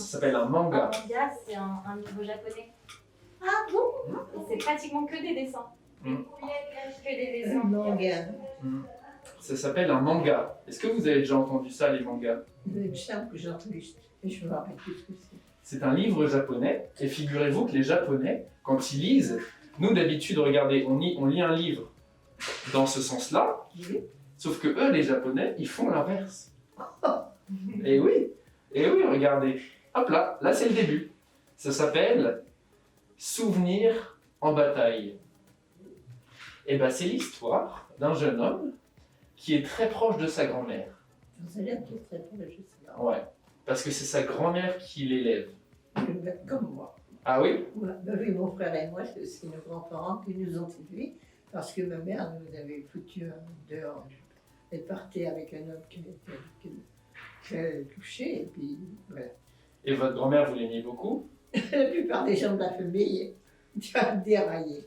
ça s'appelle un Un manga. manga, c'est un livre japonais. Ah bon? Et c'est pratiquement que des dessins. Mm. Que des dessins. Manga. Ça s'appelle un manga. Est-ce que vous avez déjà entendu ça, les mangas? Il me semble que j'ai entendu, mais je me rappelle plus ce que c'est. C'est un livre japonais, et figurez-vous que les Japonais, quand ils lisent, nous d'habitude, regardez, on lit un livre dans ce sens-là, Oui. sauf que eux, les Japonais, ils font l'inverse. Et oui, regardez. Hop là c'est le début. Ça s'appelle Souvenir en bataille. Et ben c'est l'histoire d'un jeune homme qui est très proche de sa grand-mère. Ça a l'air qu'il est très proche, je sais pas. Ouais, parce que c'est sa grand-mère qui l'élève. Comme moi. Ah oui? Ouais, bah oui, mon frère et moi, c'est nos grands-parents qui nous ont élevés parce que ma mère nous avait foutus dehors. Elle partait avec un homme qu'elle touchait, et puis voilà. Et votre grand-mère, vous l'aimiez beaucoup? La plupart des gens de la famille déraillaient.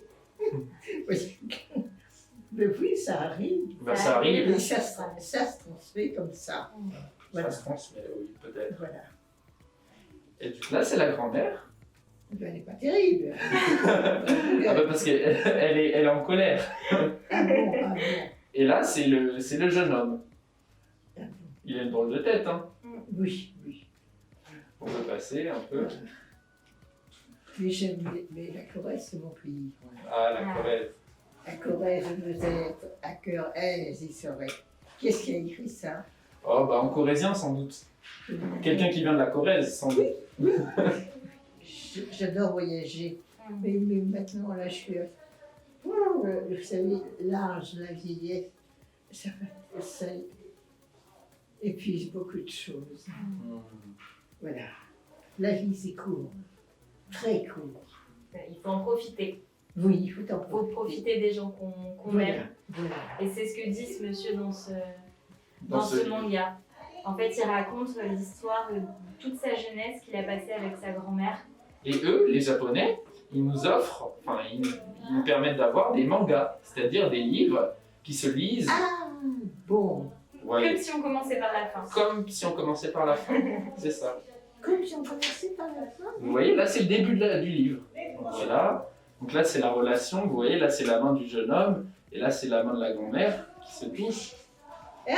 Mais oui, ça arrive. Ben, ça arrive. Et ça se transmet comme ça. Voilà. Ça se transmet, oui, peut-être. Voilà. Et du coup, là, c'est la grand-mère. Elle n'est pas terrible. Ah bah parce qu'elle est en colère. Ah bon, ah bon. Et là, c'est le jeune homme. Ah bon. Il a une drôle de tête, hein. Oui, oui. On peut passer un peu. Mais la Corrèze, c'est mon pays. Ah, la Corrèze. La Corrèze, vous êtes à cœur aise, il serait. Qu'est-ce qui a écrit ça? Oh, bah en corrézien, sans doute. Quelqu'un qui vient de la Corrèze, sans doute. J'adore voyager. Mais maintenant, là, je suis. Oh, vous savez, l'âge, la vieillesse, ça épuise beaucoup de choses. Voilà. La vie, c'est court. Très court. Il faut en profiter. Oui, il faut en Il faut profiter des gens qu'on Voilà. aime. Voilà. Et c'est ce que dit ce monsieur dans Dans ce manga. En fait, il raconte l'histoire de toute sa jeunesse qu'il a passée avec sa grand-mère. Et eux, les Japonais, ils nous offrent, enfin, ils nous permettent d'avoir des mangas, c'est-à-dire des livres qui se lisent. Ah, bon. Vous voyez, Comme si on commençait par la fin. comme si on commençait par la fin. C'est ça. Comme si on commençait par la fin. Vous voyez, là, c'est le début du livre. Voilà. Donc là, c'est la relation. Vous voyez, là, c'est la main du jeune homme. Et là, c'est la main de la grand-mère qui se touche. Ah,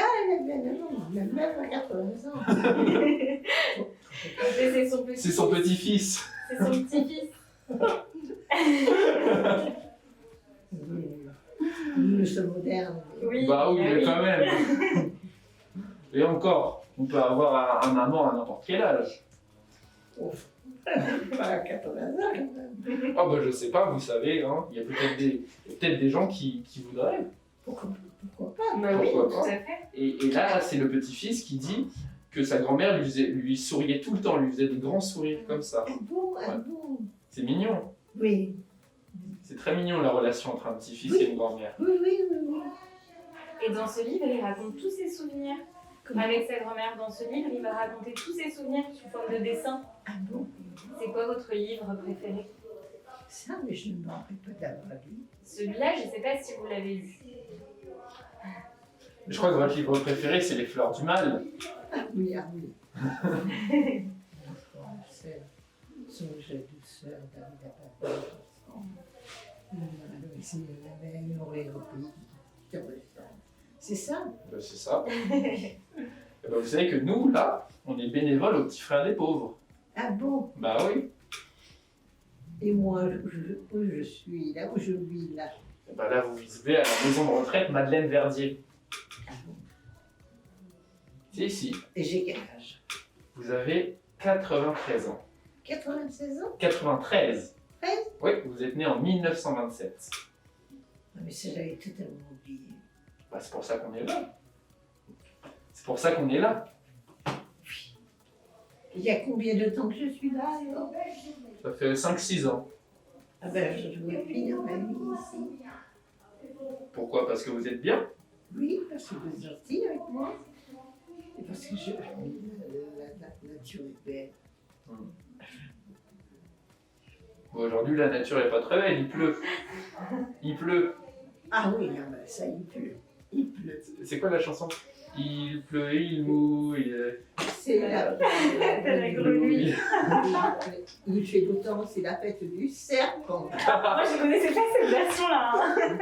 même à 80 ans. Et c'est son petit. C'est son petit-fils. C'est son petit-fils. Nous sommes modernes. Oui. Bah oui, ah mais oui. quand même. Et encore, on peut avoir un amant à n'importe quel âge. Oh. Pas à 80 ans quand même. Ah bah je sais pas, vous savez, hein, il y a peut-être des gens qui voudraient. Pourquoi pas? Bah oui, Pourquoi tout pas. à fait. Et là, c'est le petit-fils qui dit que sa grand-mère lui souriait tout le temps, lui faisait des grands sourires comme ça. Ah bon, ah bon. C'est mignon. Oui. C'est très mignon la relation entre un petit-fils Oui. et une grand-mère. Oui, oui, oui, oui. Et dans ce livre, il raconte tous ses souvenirs avec sa grand-mère. Dans ce livre, il va raconter tous ses souvenirs sous forme de dessin. Ah bon? C'est quoi votre livre préféré? Ça, mais je ne me rappelle pas d'avoir lu. Celui-là, je ne sais pas si vous l'avez lu. Je crois que votre livre préféré, c'est Les Fleurs du Mal. Ah oui, ah oui. Songe à douceur, David a pas la mer ignorée au pays. C'est ça? Ben, c'est ça. Et ben, vous savez que nous, là, on est bénévoles aux petits frères des pauvres. Ah bon? Bah oui. Et moi, où je suis, là où je vis, là. Et ben là, vous vivez à la maison de retraite Madeleine Verdier. Ah bon? C'est ici. Et j'ai quel âge? Vous avez 93 ans. 96 ans? 93. 13? Oui, vous êtes né en 1927. Ah, mais ça, j'avais totalement oublié. Bah, c'est pour ça qu'on est là. C'est pour ça qu'on est là. Il y a combien de temps que je suis là, alors? Ça fait 5-6 ans. Ah ben, je vais finir ma vie ici. Pourquoi? Parce que vous êtes bien? Oui, parce que vous êtes gentil avec moi. Et parce que la nature est belle. Bon, aujourd'hui, la nature n'est pas très belle, il pleut. Il pleut. Ah oui, ah ben, ça, il pleut. Il pleut. C'est quoi la chanson? Il pleut, il mouille. C'est la La grenouille. oui. Il fait beau temps, c'est la fête du serpent. Moi, je connaissais pas cette version-là. Hein.